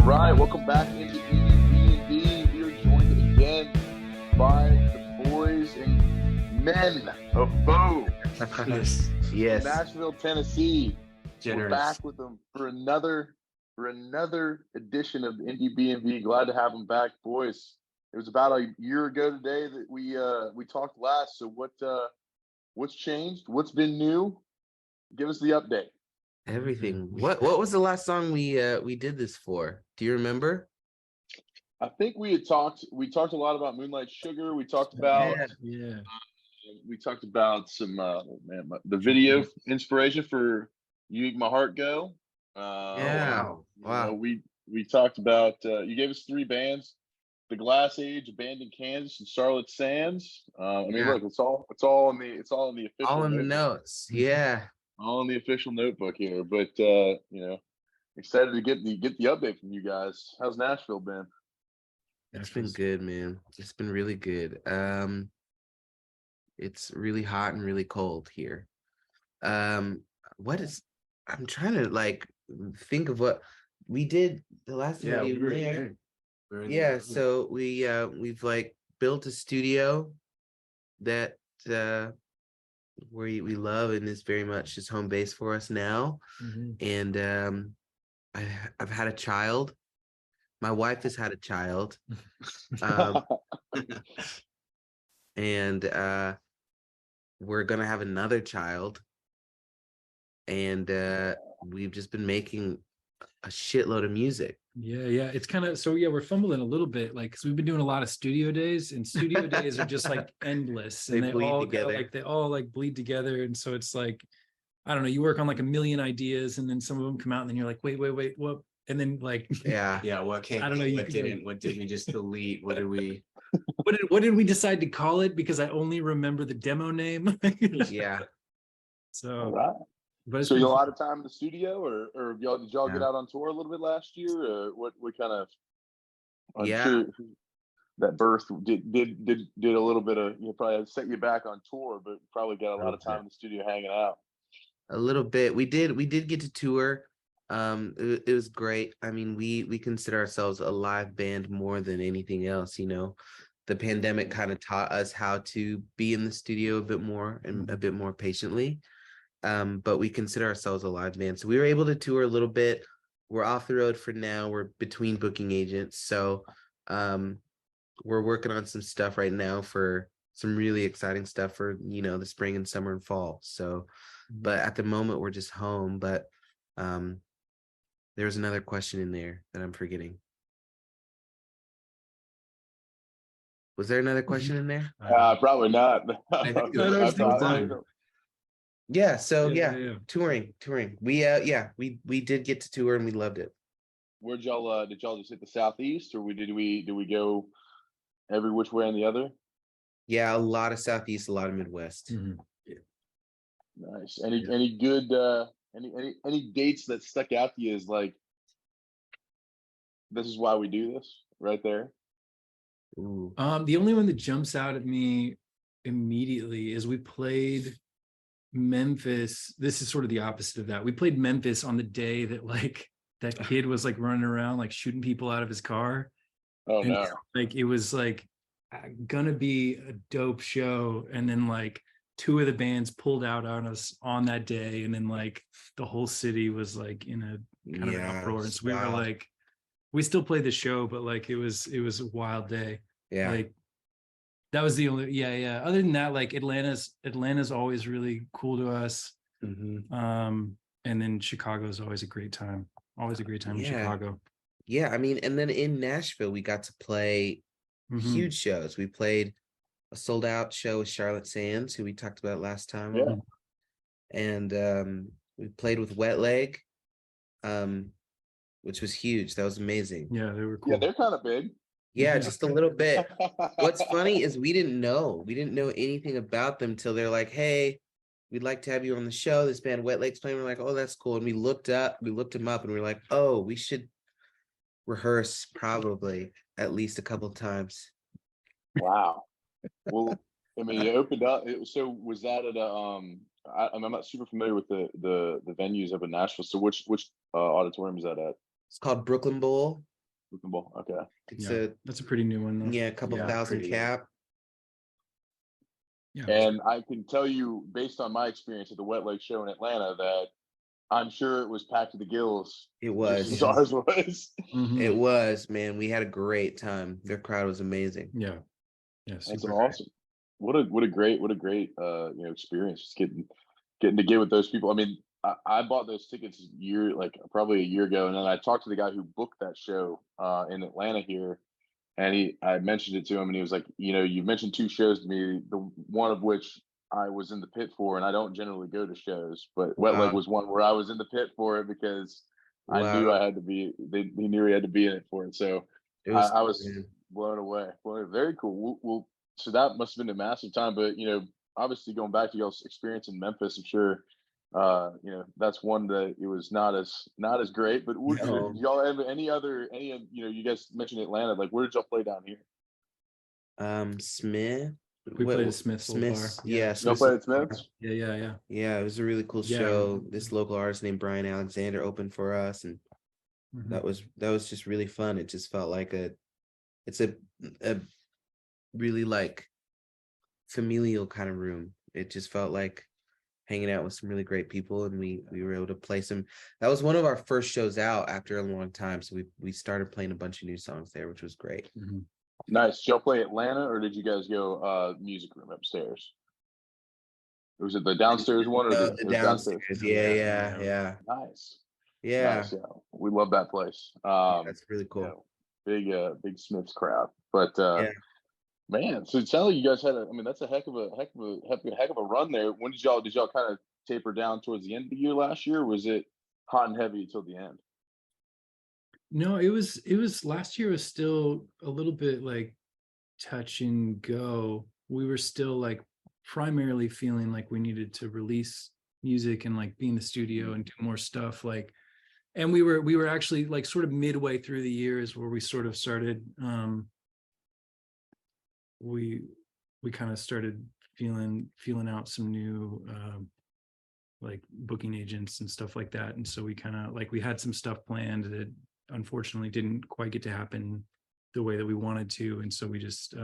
right, welcome back into Indiebnb. We are joined again by the boys and men of Veaux, Yes. Nashville, Tennessee. We're Generous. back with them for another edition of Indiebnb. Glad to have them back, boys. It was about a year ago today that we talked last. So what's changed? What's been new? Give us the update. Everything. What was the last song we did this for? Do you remember? I think we talked a lot about Moonlight Sugar. We talked about some the video inspiration for You Make My Heart Go. Wow. We talked about you gave us three bands: The Glass Age, Abandoned Kansas, and Charlotte Sands. Look, it's all in the official All in the notebook. notes. Yeah. All in the official notebook here. But excited to get the update from you guys. How's Nashville been? It's been good, man. It's been really good. It's really hot and really cold here. I'm trying to think of what we did the last time we were there. Yeah, so we've built a studio that we love and is very much just home base for us now. And I've had a child. My wife has had a child. And we're gonna have another child. And we've just been making a shitload of music. Yeah. It's kind of we're fumbling a little bit, because we've been doing a lot of studio days, and studio days are just endless, and They bleed all together. they all bleed together, and so it's I don't know, you work on a million ideas, and then some of them come out, and then you're like, wait, what? And then Yeah. What came? I don't know. What did we just delete? What did we? What did we decide to call it? Because I only remember the demo name. Yeah. So. All right. But So you a lot of time in the studio, or did y'all Yeah. get out on tour a little bit last year? What kind of? I'm Yeah. sure that birth did a little bit of probably set you back on tour, but probably got a lot of time in the studio hanging out. A little bit. We did get to tour. It was great. I mean, we consider ourselves a live band more than anything else. The pandemic kind of taught us how to be in the studio a bit more and a bit more patiently. But we consider ourselves a live band. So we were able to tour a little bit. We're off the road for now. We're between booking agents. So we're working on some stuff right now for some really exciting stuff for, the spring and summer and fall. So, but at the moment we're just home. But there's another question in there that I'm forgetting. Was there another question in there? Probably not. I think Yeah. So touring. We did get to tour and we loved it. Where'd y'all did y'all just hit the Southeast, or did we go every which way and the other? Yeah, a lot of Southeast, a lot of Midwest. Nice. Any good any dates that stuck out to you as this is why we do this right there? Ooh. The only one that jumps out at me immediately is we played Memphis. This is sort of the opposite of that. We played Memphis on the day that that kid was running around shooting people out of his car. Oh, and no. It was gonna be a dope show, and then two of the bands pulled out on us on that day, and then the whole city was in a kind of an uproar. And so we were we still played the show, but it was a wild day. Yeah. That was the only other than that, Atlanta's always really cool to us. And then Chicago's always a great time in Chicago. Yeah, I mean, and then in Nashville we got to play huge shows. We played a sold out show with Charlotte Sands, who we talked about last time. Yeah. And we played with Wet Leg, which was huge. That was amazing. Yeah, they were cool. Yeah, they're kind of big. Yeah, just a little bit. What's funny is we didn't know anything about them till they're like, hey, we'd like to have you on the show. This band Wet Leg's playing. We're like, oh, that's cool. And we looked them up and we were like, oh, we should rehearse probably at least a couple of times. Wow. Well, I mean, you opened up. So was that at a I'm not super familiar with the venues up in Nashville. So which auditorium is that at? It's called Brooklyn Bowl. Brooklyn Bowl. Okay. It's Yeah, that's a pretty new one though. a couple Yeah, thousand pretty- cap. Yeah, And I can tell you, based on my experience at the Wet Leg Show in Atlanta, that I'm sure it was packed to the gills. It Just was. as ours was. Mhm. It was, man. We had a great time. Their crowd was amazing. Yeah, That's super awesome. What a great experience. Just getting to get with those people. I mean, I bought those tickets probably a year ago, and then I talked to the guy who booked that show in Atlanta here, and I mentioned it to him, and he was like, you mentioned 2 shows to me, the one of which I was in the pit for, and I don't generally go to shows, but Wet Leg Wow. was one where I was in the pit for it because I knew Wow. I had to be. He knew he had to be in it for it, so It was, I was man. blown away. Very cool. Well, so that must have been a massive time, but obviously going back to y'all's experience in Memphis, I'm sure that's one that it was not as great. But No. did y'all have any you guys mentioned Atlanta, like where did y'all play down here? Smith. We played at Smith's old bar. Smith's, Yeah. yeah, Y'all Smith's played old at Smith's? bar. Yeah. Yeah, it was a really cool Yeah. show. This local artist named Brian Alexander opened for us, and Mhm. that was just really fun. It just felt like it's a really like familial kind of room. It just felt like hanging out with some really great people, and we were able to play some. That was one of our first shows out after a long time, so we started playing a bunch of new songs there, which was great. Mhm. Nice. Did y'all play Atlanta, or did you guys go music room upstairs? Was it the downstairs one or The downstairs. Yeah. Nice. Yeah. Nice. Yeah. We love that place. That's really cool. Big Smiths crowd. But Yeah. man, so it sounds like you guys had that's a heck of a run there. When did y'all kind of taper down towards the end of the year last year? Or was it hot and heavy until the end? No, it was last year was still a little bit like touch and go. We were still like primarily feeling like we needed to release music and like be in the studio and do more stuff, like, and we were actually like sort of midway through the years where we sort of started we kind of started feeling out some new like booking agents and stuff like that, and so we kind of like we had some stuff planned that unfortunately didn't quite get to happen the way that we wanted to, and so we just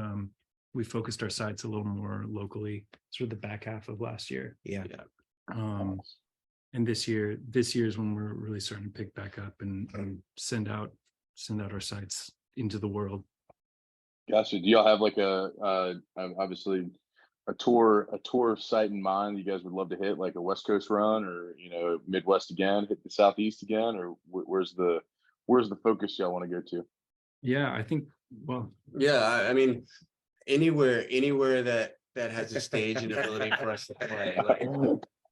we focused our sites a little more locally sort of the back half of last year. Yeah. And this year is when we're really starting to pick back up and send out our sites into the world. Gotcha. Do y'all have like obviously a tour site in mind you guys would love to hit, like a West Coast run, or Midwest again, hit the Southeast again, or where's the focus y'all want to go to? Yeah, I think, well, Yeah, I mean, anywhere that has a stage and ability for us to play. Like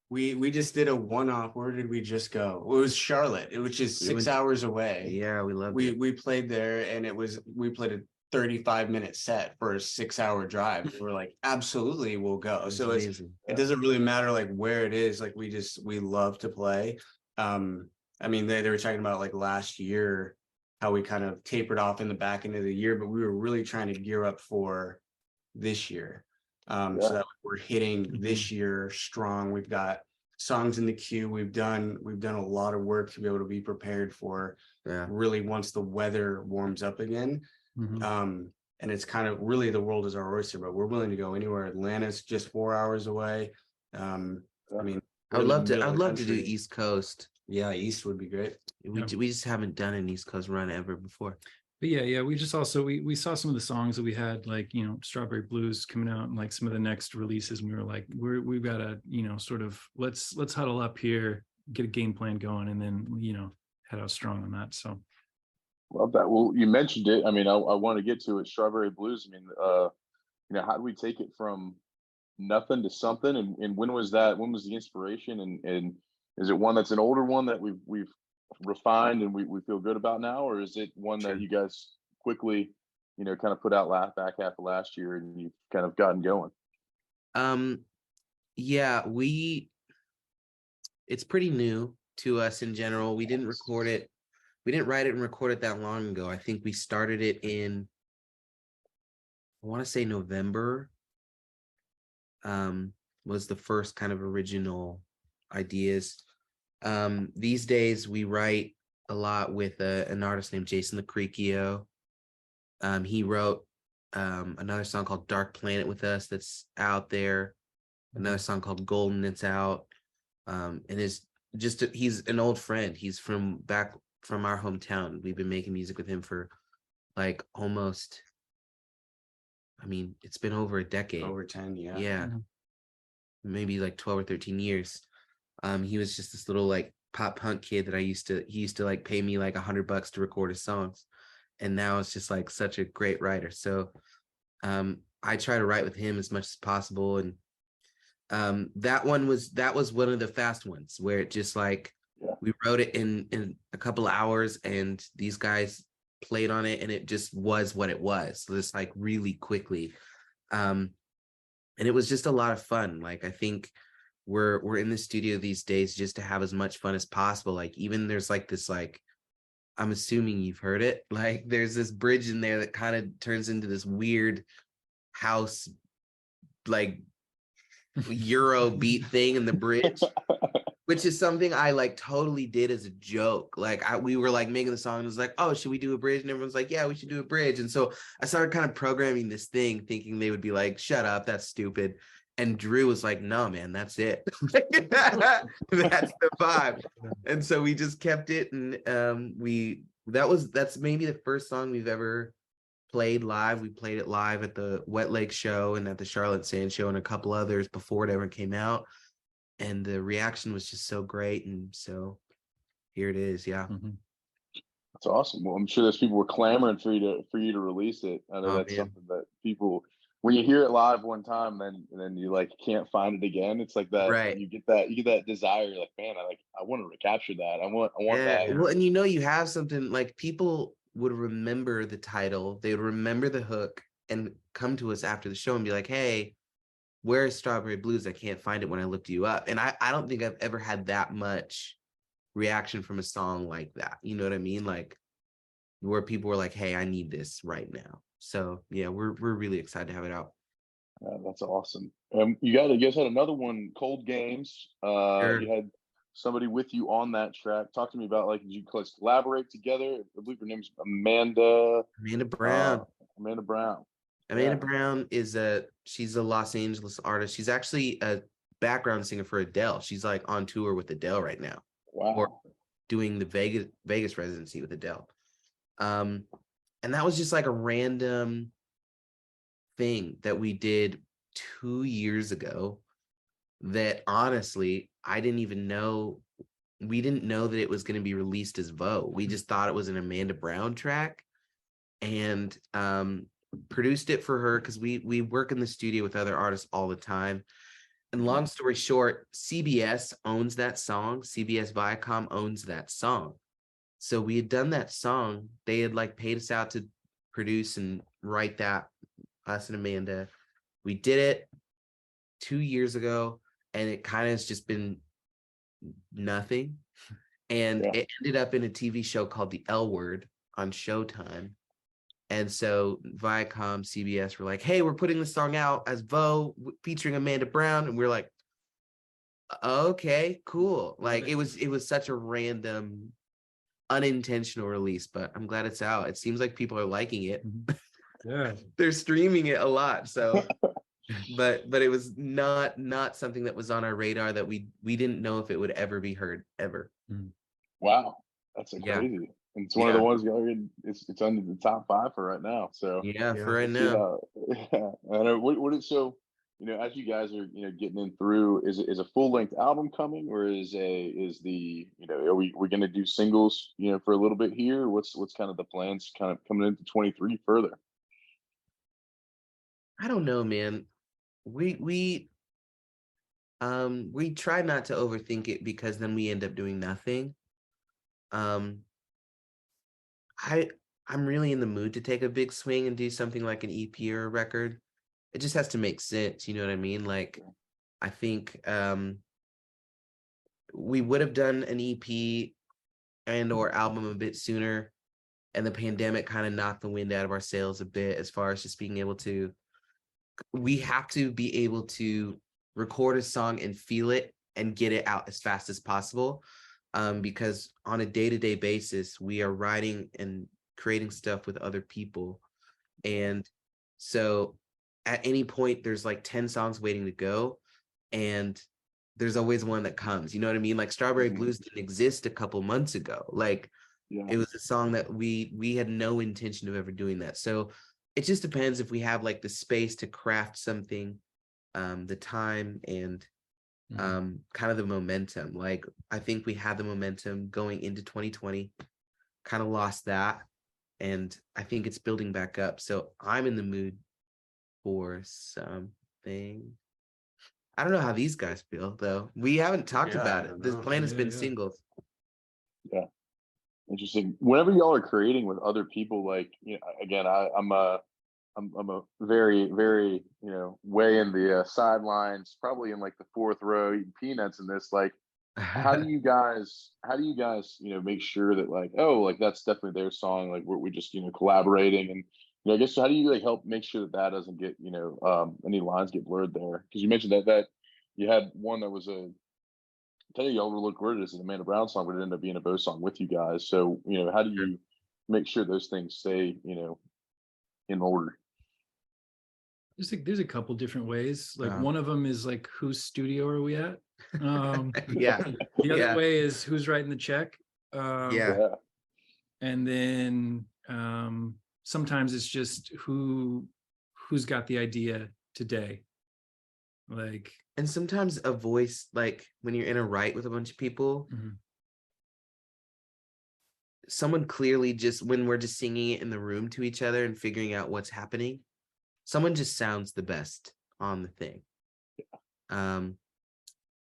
we just did a one-off. Where did we just go? It was Charlotte, which is 6 hours away. Yeah, we loved it. We played there, and we played a 35-minute set for a 6-hour drive. We were like, absolutely, we'll go. So it doesn't really matter like where it is. Like we love to play. I mean, they were talking about like last year how we kind of tapered off in the back end of the year, but we were really trying to gear up for this year. So that we're hitting this year strong. We've got songs in the queue. We've done a lot of work to be able to be prepared for really once the weather warms up again. And it's kind of really the world is our oyster, but we're willing to go anywhere. Atlanta's just 4 hours away. I mean, I'd love to do East Coast. Yeah, East would be great. We just haven't done an East Coast run ever before. But yeah, we just also we saw some of the songs that we had, like, Strawberry Blues coming out and like some of the next releases, and we were like, we've got to, sort of let's huddle up here, get a game plan going, and then head out strong on that. So love that. Well, you mentioned it. I mean, I want to get to it. Strawberry Blues. I mean, how do we take it from nothing to something? And when was that? When was the inspiration? And is it one that's an older one that we've refined and we feel good about now, or is it one that you guys quickly, kind of put out back half of last year and you've kind of gotten going? Yeah, it's pretty new to us in general. We didn't record it. We didn't write it and record it that long ago. I think we started it in, I want to say November, was the first kind of original ideas. These days we write a lot with an artist named Jason Lecrecchio. He wrote another song called Dark Planet with us that's out there. Another song called Golden that's out. And he's an old friend. He's from our hometown. We've been making music with him for like almost, I mean, it's been over a decade. Over 10, yeah. Yeah. Maybe like 12 or 13 years. He was just this little like pop punk kid that he used to like pay me like $100 to record his songs. And now it's just like such a great writer. So I try to write with him as much as possible. And that was one of the fast ones where it just like we wrote it in a couple of hours and these guys played on it and it just was what it was. So it's like really quickly. And it was just a lot of fun. Like, I think we're in the studio these days just to have as much fun as possible. Like, even there's like this, like, I'm assuming you've heard it. Like, there's this bridge in there that kind of turns into this weird house, like Euro beat thing in the bridge, which is something I like totally did as a joke. Like we were like making the song and it was like, oh, should we do a bridge? And everyone's like, yeah, we should do a bridge. And so I started kind of programming this thing thinking they would be like, shut up, that's stupid. And Drew was like, no, man, that's it. That's the vibe. And so we just kept it. And that's maybe the first song we've ever played live. We played it live at the Wet Lake show and at the Charlotte Sand show and a couple others before it ever came out. And the reaction was just so great. And so here it is. Yeah. That's awesome. Well, I'm sure there's people were clamoring for you to release it. I know that's something that people, when you hear it live one time, then you like can't find it again. It's like that. Right. You get that desire. You're like, man, I want to recapture that. I want that. Well, and you have something like people would remember the title, they would remember the hook and come to us after the show and be like, hey, where's Strawberry Blues? I can't find it when I looked you up. And I don't think I've ever had that much reaction from a song like that. You know what I mean? Like where people were like, hey, I need this right now. So yeah, we're really excited to have it out. That's awesome. You guys had another one, Cold Games. Sure. You had somebody with you on that track. Talk to me about, like, did you guys collaborate together? I believe her name's Amanda Brown. Amanda Brown. Amanda Brown she's a Los Angeles artist. She's actually a background singer for Adele. She's like on tour with Adele right now. Wow. Or doing the Vegas residency with Adele. And that was just like a random thing that we did 2 years ago that honestly, I didn't even know. We didn't know that it was going to be released as Veaux. We just thought it was an Amanda Brown track and produced it for her because we work in the studio with other artists all the time. And long story short, CBS owns that song. CBS Viacom owns that song. So we had done that song. They had like paid us out to produce and write that, us and Amanda. We did it 2 years ago, and it kind of has just been nothing. And it ended up in a TV show called The L Word on Showtime. And so Viacom, CBS were like, hey, we're putting this song out as Veaux featuring Amanda Brown. And we're like, okay, cool. Like it was such a random, unintentional release, but I'm glad it's out. It seems like people are liking it. Yeah. They're streaming it a lot. So but it was not something that was on our radar, that we didn't know if it would ever be heard ever. Wow. That's crazy. And it's one of the ones it's under the top 5 for right now. So for right now. I know what is so, as you guys are getting in through, is a full length album coming, or are we going to do singles for a little bit here? What's kind of the plans kind of coming into 23 further? I don't know, man. We try not to overthink it because then we end up doing nothing. I'm really in the mood to take a big swing and do something like an EP or a record. It just has to make sense, you know what I mean? Like, I think we would have done an EP and or album a bit sooner, and the pandemic kind of knocked the wind out of our sails a bit as far as just being able to. We have to be able to record a song and feel it and get it out as fast as possible. because on a day-to-day basis, we are writing and creating stuff with other people. And so at any point, there's like 10 songs waiting to go. And there's always one that comes, you know what I mean? Like Strawberry Blues didn't exist a couple months ago. Like it was a song that we had no intention of ever doing that. So it just depends if we have like the space to craft something, the time and kind of the momentum. Like I think we had the momentum going into 2020, kind of lost that. And I think it's building back up. So I'm in the mood for something. I don't know how these guys feel though. We haven't talked about it. This plan has been singles. Yeah. Interesting. Whenever y'all are creating with other people, like, you know, again, I'm a very, very, you know, way in the sidelines, probably in like the fourth row, eating peanuts in this. Like, how do you guys, you know, make sure that like, oh, like that's definitely their song. Like we're just, you know, collaborating, and you know, I guess how do you like help make sure that that doesn't get, you know, any lines get blurred there? Because you mentioned that you had one that was I tell you, y'all overlooked word is an Amanda Brown song, but it ended up being a Veaux song with you guys. So, you know, how do you make sure those things stay, you know, in order? There's a couple different ways. Like one of them is like, whose studio are we at? Yeah. The other way is who's writing the check. Yeah. And then sometimes it's just who's got the idea today. Like, and sometimes a voice, like when you're in a write with a bunch of people, someone clearly just, when we're just singing it in the room to each other and figuring out what's happening, someone just sounds the best on the thing.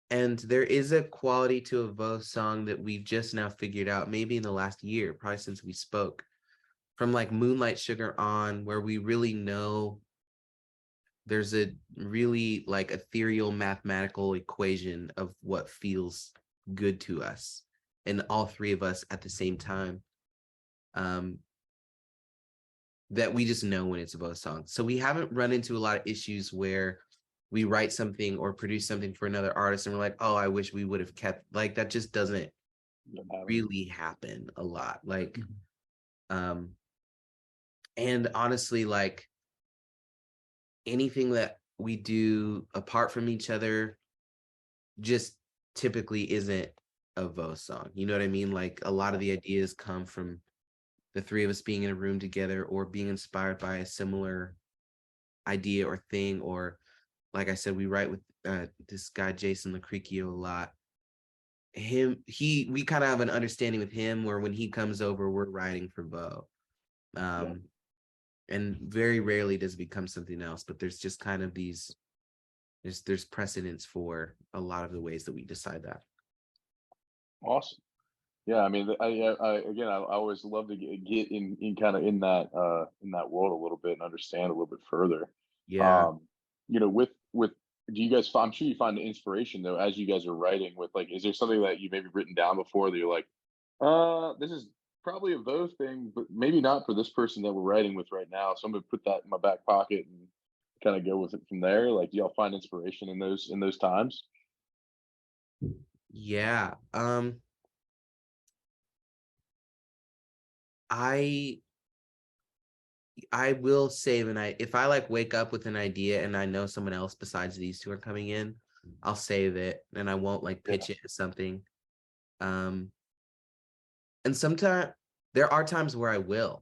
And there is a quality to a Veaux song that we've just now figured out, maybe in the last year, probably since we spoke, from like Moonlight Sugar on, where we really know there's a really like ethereal mathematical equation of what feels good to us, and all three of us at the same time, that we just know when it's a Veaux song. So we haven't run into a lot of issues where we write something or produce something for another artist and we're like, oh, I wish we would have kept, like, that just doesn't really happen a lot. Like, and honestly, like anything that we do apart from each other just typically isn't a Veaux song. You know what I mean? Like a lot of the ideas come from the three of us being in a room together or being inspired by a similar idea or thing. Or like I said, we write with this guy, Jason Lacricchio, a lot. We kind of have an understanding with him where when he comes over, we're writing for Veaux. And very rarely does it become something else, but there's just kind of these, there's precedence for a lot of the ways that we decide that. Awesome. Yeah, I mean, I always love to get in kind of in that world a little bit and understand a little bit further. Yeah. You know, with do you guys? I'm sure you find the inspiration though as you guys are writing. With like, is there something that you maybe written down before that you're like, this is probably a Veaux thing, but maybe not for this person that we're writing with right now. So I'm gonna put that in my back pocket and kind of go with it from there. Like, do y'all find inspiration in those times? Yeah. I will say that if I like wake up with an idea and I know someone else besides these two are coming in, I'll save it and I won't like pitch it as something. And sometimes there are times where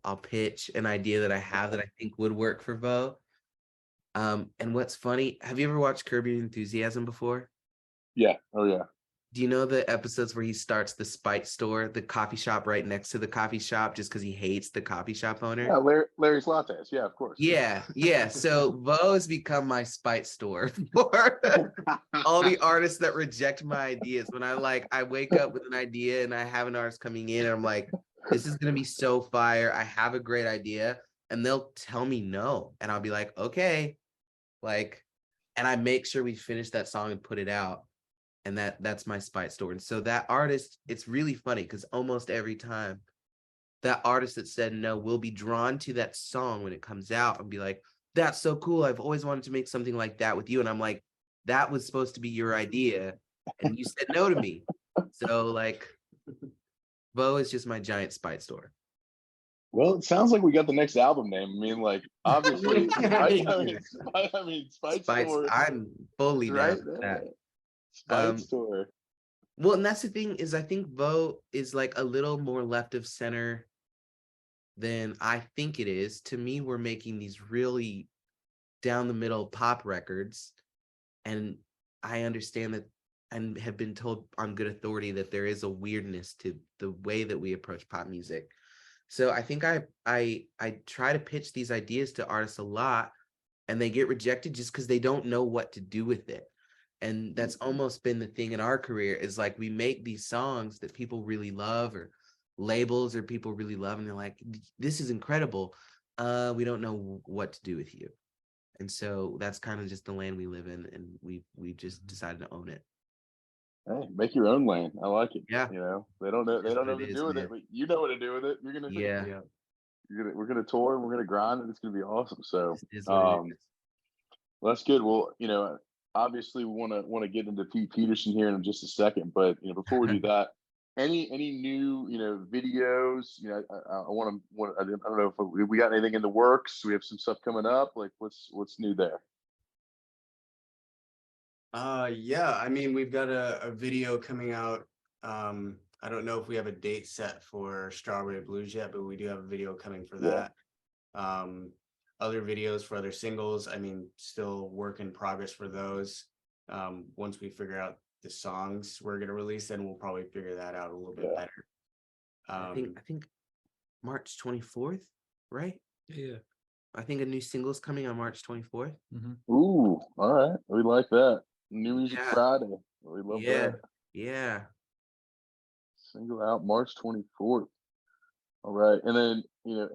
I'll pitch an idea that I have that I think would work for Veaux. And what's funny, have you ever watched Curb Your Enthusiasm before? Yeah. Oh yeah. Do you know the episodes where he starts the Spite store, the coffee shop right next to the coffee shop, just because he hates the coffee shop owner? Yeah, Larry's Lattes. Yeah, of course. Yeah. So Veaux has become my Spite store for all the artists that reject my ideas. When I wake up with an idea and I have an artist coming in and I'm like, this is gonna be so fire. I have a great idea, and they'll tell me no, and I'll be like, okay, like, and I make sure we finish that song and put it out. And that's my Spite store. And so that artist, it's really funny because almost every time that artist that said no will be drawn to that song when it comes out and be like, that's so cool. I've always wanted to make something like that with you. And I'm like, that was supposed to be your idea. And you said no to me. So like, Veaux is just my giant spite store. Well, it sounds like we got the next album name. I mean, like obviously, Spite Spites, Store, I'm fully right? down with that. Spite Store. Well, and that's the thing is I think Veaux is like a little more left of center than I think it is. To me, we're making these really down the middle pop records, and I understand that and have been told on good authority that there is a weirdness to the way that we approach pop music. So I think I try to pitch these ideas to artists a lot, and they get rejected just because they don't know what to do with it. And that's almost been the thing in our career is like we make these songs that people really love or labels or people really love, and they're like, this is incredible. We don't know what to do with you. And so that's kind of just the land we live in, and we just decided to own it. Hey, make your own lane. I like it. Yeah. You know, they don't know That's what what to it is, do with man. it, but you know what to do with it. Yeah, We're gonna tour and we're gonna grind, and it's gonna be awesome. So, it is what it is. well, that's good. Well, you know, obviously we want to get into Pete Peterson here in just a second, but you know, before we do that, any new videos? You know, I don't know if we got anything in the works. We have some stuff coming up. Like, what's new there? Yeah, I mean, we've got a video coming out. I don't know if we have a date set for Strawberry Blues yet, but we do have a video coming for Yeah. that. Other videos for other singles, I mean, still work in progress for those. Once we figure out the songs we're gonna release, then we'll probably figure that out a little bit better. I think March 24th, right? Yeah. I think a new single's coming on March 24th. Ooh, all right. We like that. New Music Yeah. Friday. We love Yeah, that. yeah. Single out March 24th. All right. And then,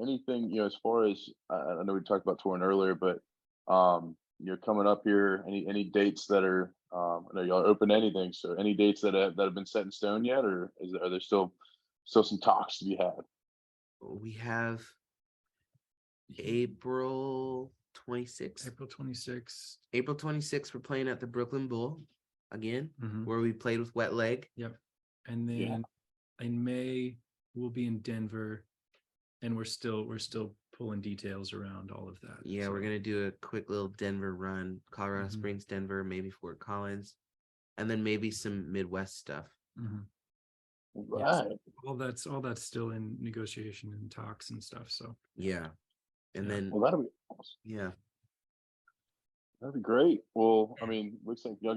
anything, as far as I know we talked about touring earlier, but coming up here, any dates that are I know y'all are open to anything, so any dates that have been set in stone yet, or are there still some talks to be had? We have April 26th. April 26th. April 26th, we're playing at the Brooklyn Bull again, Mhm. where we played with Wet Leg. Yep. And then in May we'll be in Denver, and we're still pulling details around all of that. Yeah, we're gonna do a quick little Denver run, Colorado Springs, Denver, maybe Fort Collins, and then maybe some Midwest stuff. Right. All that's still in negotiation and talks and stuff. So Yeah, and then Well, that'll be awesome. yeah, That'd be great. Well, I mean, looks like you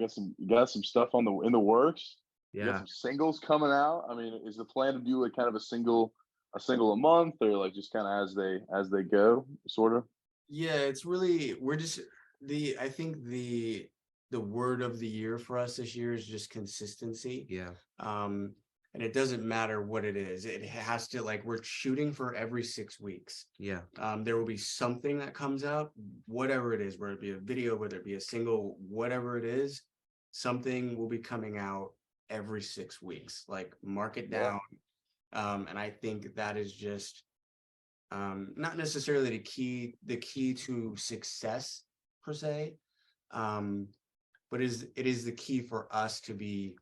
got some stuff in the works. You got yeah. some singles coming out. I mean, is the plan to do like kind of a single a month, or like just kind of as they go, sort of? Yeah, it's really I think the word of the year for us this year is just consistency. Yeah. And it doesn't matter what it is. It has to, like, we're shooting for every 6 weeks. Yeah. There will be something that comes out, whatever it is, whether it be a video, whether it be a single, whatever it is, something will be coming out every 6 weeks. Like, mark it down. And I think that is just not necessarily the key to success per se, but it is the key for us to be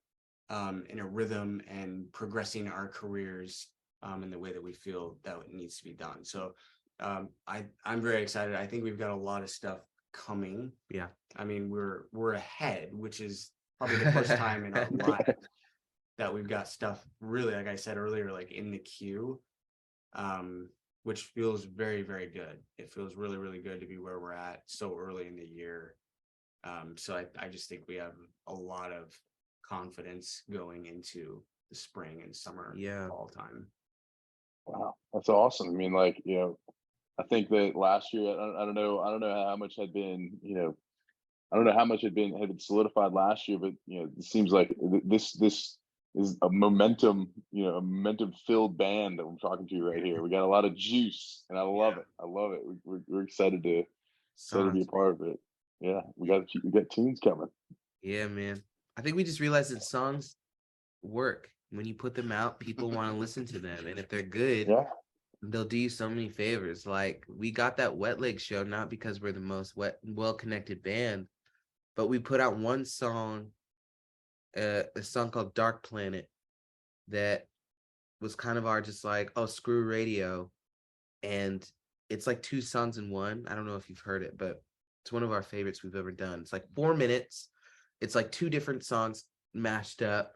in a rhythm and progressing our careers in the way that we feel that it needs to be done. So I'm very excited. I think we've got a lot of stuff coming. Yeah. I mean, we're ahead, which is probably the first time in our life that we've got stuff really, like I said earlier, like in the queue, which feels very, very good. It feels really, really good to be where we're at so early in the year. So I just think we have a lot of confidence going into the spring and summer, fall time. Wow, that's awesome. I mean, like, I think that last year, I don't know how much had been, I don't know how much had been solidified last year, but it seems like this is a momentum filled band that I'm talking to right here. We got a lot of juice, and I love it. I love it. We're excited to be a part of it. Yeah, we got tunes coming. Yeah, man. I think we just realized that songs work. When you put them out, people want to listen to them, and if they're good, they'll do you so many favors. Like, we got that Wet Leg show not because we're the most well-connected band, but we put out one song, a song called Dark Planet, that was kind of our just like, oh, screw radio. And it's like 2 songs in one. I don't know if you've heard it, but it's one of our favorites we've ever done. It's like 4 minutes. It's like 2 different songs mashed up.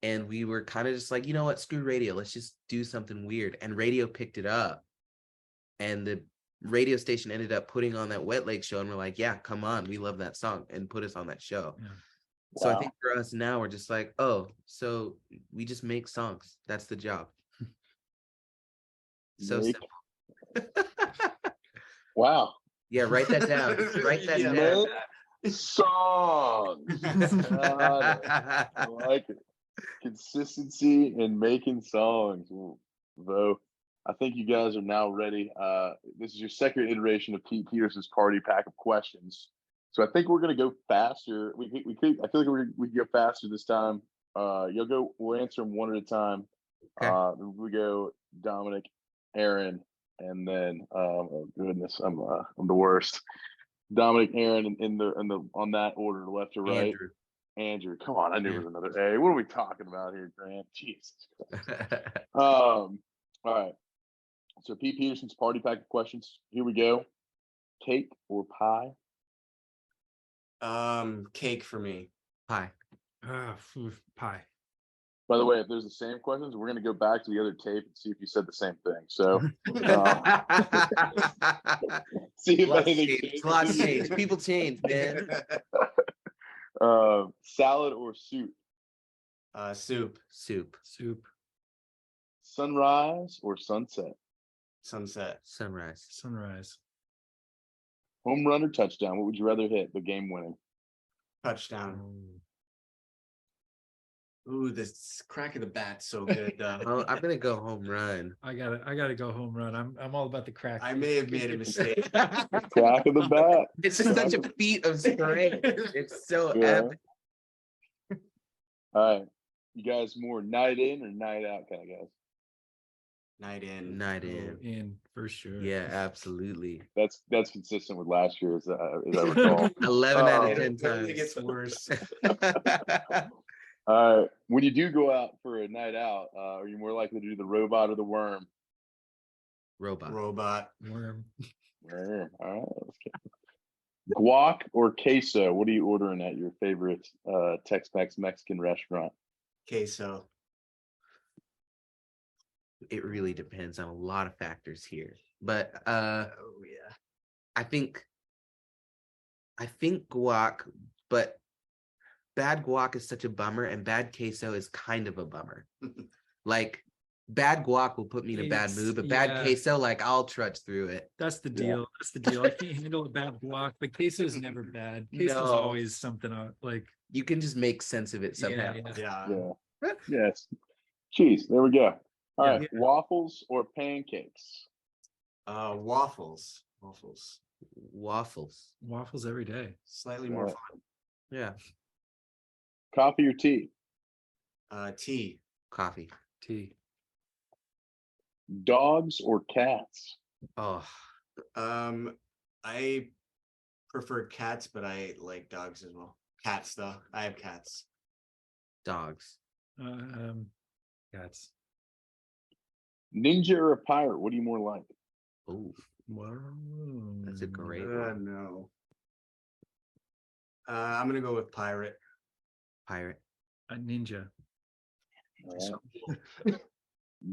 And we were kind of just like, you know what, screw radio. Let's just do something weird. And radio picked it up. And the radio station ended up putting on that Wet Leg show. And we're like, yeah, come on. We love that song, and put us on that show. Yeah. So I Wow. think for us now, we're just like, oh, so we just make songs. That's the job. So Make- simple. Wow. Yeah, write that down. Write that Yeah. down. Songs. Got it. I like it. Consistency in making songs. Though I think you guys are now ready. This is your second iteration of Pete Peterson's party pack of questions. So I think we're gonna go faster. We could. I feel like we can go faster this time. You'll go. We'll answer them one at a time. Okay. We go Dominic, Aaron, and then oh goodness, I'm the worst. Dominic, Aaron, in the on that order, left to right. Andrew, come on, I knew it was another A. What are we talking about here, Grant? Jesus Christ. All right. So Pete Peterson's party pack of questions. Here we go. Cake or pie? Cake for me. Pie. Pie. By the way, if there's the same questions, we're going to go back to the other tape and see if you said the same thing. So see if anything changed. Lots change. People change, man. Salad or soup? Soup. Soup. Sunrise or sunset? Sunset. Sunrise. Sunrise. Home run or touchdown? What would you rather hit? The game winning. Touchdown. Ooh, this crack of the bat so good. Oh, I'm gonna go home run. I gotta go home run. I'm all about the crack. I may have made a mistake. Crack of the bat. It's just such a feat of strength. It's so Yeah. epic. All right. You guys more night in or night out kind of guys? Night in. Night in. In for sure. Yeah, absolutely. That's consistent with last year, as I recall. 11 out of 10 It only times. gets worse. All right. When you do go out for a night out, are you more likely to do the robot or the worm? Robot. Robot. Worm. Worm. All right. Let's get... Guac or queso? What are you ordering at your favorite Tex-Mex Mexican restaurant? Queso. It really depends on a lot of factors here. But Oh yeah. I think guac, but bad guac is such a bummer, and bad queso is kind of a bummer. Like bad guac will put me in a bad mood, but bad queso, like I'll trudge through it. That's the deal. That's the deal. I can't handle a bad block, but queso is never bad. Queso is No. always something like You can just make sense of it somehow. Yeah. Yeah. Yes. Cheese. There we go. All Yeah. right. Waffles or pancakes? Waffles. Waffles. Waffles every day. Slightly more Yeah. fun. Yeah. Coffee or tea? Tea. Coffee. Tea. Dogs or cats? Oh, I prefer cats, but I like dogs as well. Cats though. I have cats. dogs. Cats. Ninja or a pirate? What do you more like? Oh, Whoa. that's a great one. No. I'm gonna go with pirate. Pirate. A ninja. All right.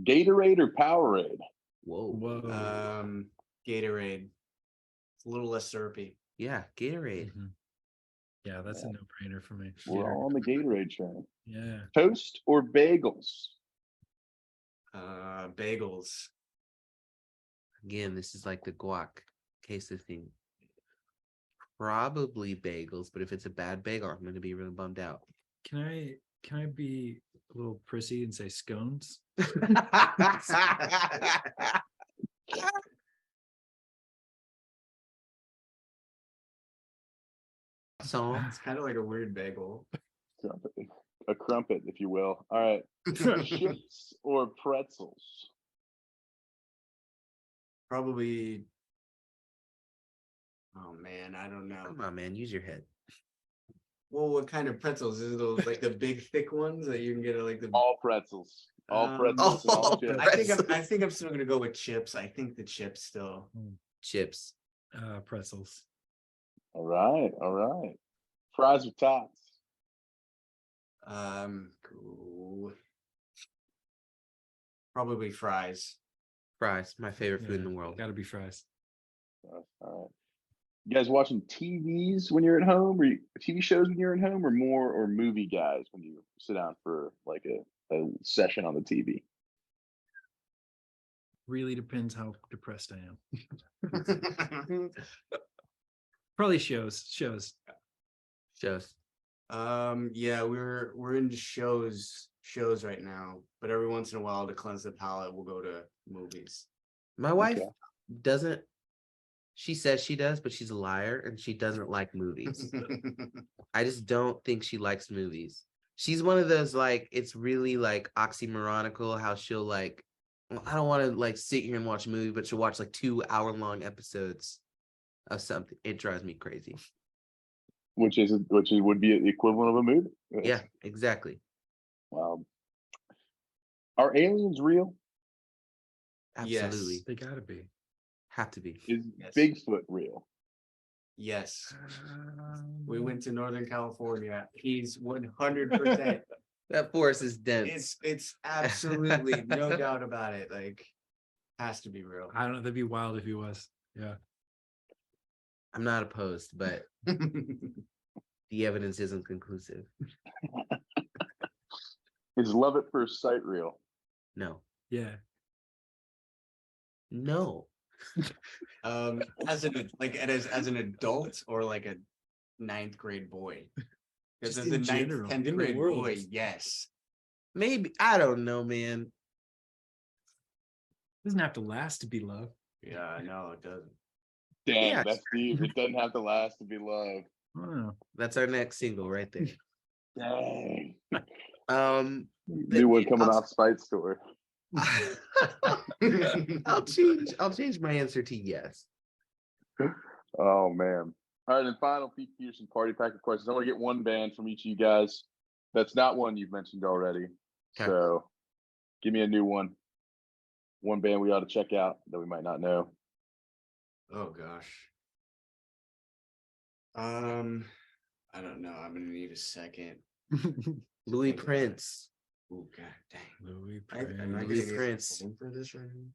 Gatorade or Powerade? Whoa. Whoa. Gatorade. It's a little less syrupy. Yeah, Gatorade. Mhm. Yeah, that's a no-brainer for me. We're all on the Gatorade train. Yeah. Toast or bagels? Bagels. Again, this is like the guac queso thing. Probably bagels, but if it's a bad bagel, I'm going to be really bummed out. Can I be a little prissy and say scones? So It's kind of like a weird bagel. Crumpet. A crumpet, if you will. All right. Chips or pretzels? Probably. Oh man, I don't know. come on, man, use your head. Well, what kind of pretzels? Is it those like the big thick ones that you can get at like the All pretzels. All pretzels and all all chips. I think I'm still gonna go with chips. I think the chips still. Chips. Pretzels. All right, all right. Fries or tots? Cool. Probably fries. Fries. My favorite food in the world. Gotta be fries. All right. You guys watching TVs when you're at home, or TV shows when you're at home, or movie guys when you sit down for like a session on the TV? Really depends how depressed I am. Probably shows. Shows. Yeah, we're into shows right now, but every once in a while to cleanse the palate, we'll go to movies. My wife doesn't. She says she does, but she's a liar and she doesn't like movies. I just don't think she likes movies. She's one of those, like, it's really like oxymoronical how she'll like, well, I don't want to like sit here and watch a movie, but she'll watch like 2-hour-long episodes of something. It drives me crazy. Which would be the equivalent of a movie. Yeah, exactly. Wow. Are aliens real? Absolutely. Yes. They gotta be. Have to be. Is Yes. Bigfoot real? Yes. We went to Northern California. He's 100%. That forest is dense. It's absolutely no doubt about it. Like, has to be real. I don't know. That'd be wild if he was. Yeah. I'm not opposed, but the evidence isn't conclusive. Is love at first sight real? No. Yeah. No. As an adult or like a 9th grade boy? Because Just as a in 9th, general, 10th in the grade world. boy, yes. Maybe. I don't know, man. Doesn't have to last to be love. Yeah, no, it doesn't. Dang, Yeah, that's deep. It doesn't have to last to be loved. I don't know. That's our next single right there. Dang. The- New one coming I'll- off Spite Store. I'll change my answer to yes. Oh man. All right, and final Pete Peterson party pack of questions. I want to get one band from each of you guys. That's not one you've mentioned already. Okay. So give me a new one. One band we ought to check out that we might not know. Oh gosh. I don't know. I'm gonna need a second. Louis Prince. Oh god dang. Louis Am I Prince. Louis gonna get Prince. phone for this right now?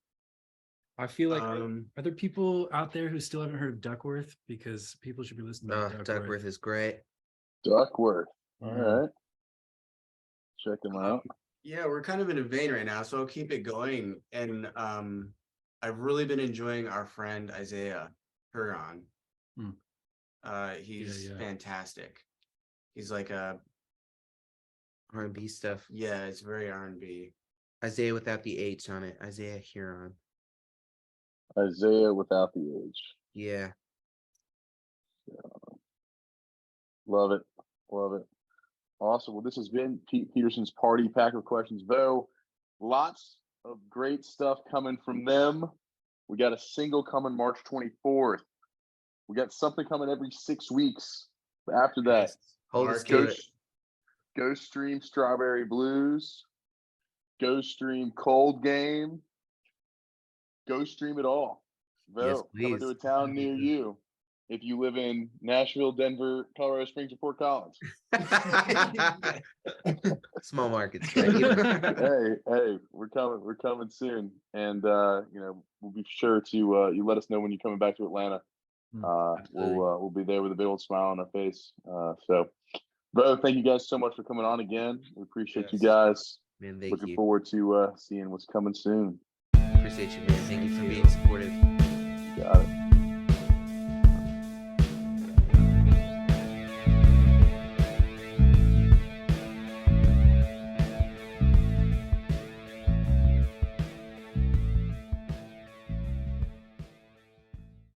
I feel like Um, are there people out there who still haven't heard of Duckworth? Because people should be listening to Duckworth. Duckworth is great. Duckworth. All Yeah. right. Check them out. Yeah, we're kind of in a vein right now, so I'll keep it going. And I've really been enjoying our friend Isaiah Huron. Hmm. He's Yeah. fantastic. He's like a R&B stuff. yeah, it's very R&B. Isaiah without the H on it. Isaiah Huron. Isaiah without the age. Yeah. Love it. Love it. Awesome. Well, this has been Pete Peterson's Party Pack of Questions. Veaux, lots of great stuff coming from them. We got a single coming March 24th. We got something coming every 6 weeks. After that, Hold us Mark to it. it. Go Stream Strawberry Blues. Go Stream Cold Game. Go stream it all. Yes, Veaux, coming to please. a town near you. If you live in Nashville, Denver, Colorado Springs, or Fort Collins. Small markets. Right? You know. Hey, we're coming soon. And we'll be sure to you let us know when you're coming back to Atlanta. We'll be there with a big old smile on our face. So Veaux, thank you guys so much for coming on again. We appreciate you Yes. guys. Man, thank Looking you. forward to seeing what's coming soon. Appreciate you, man. Thank you for being supportive. Got it.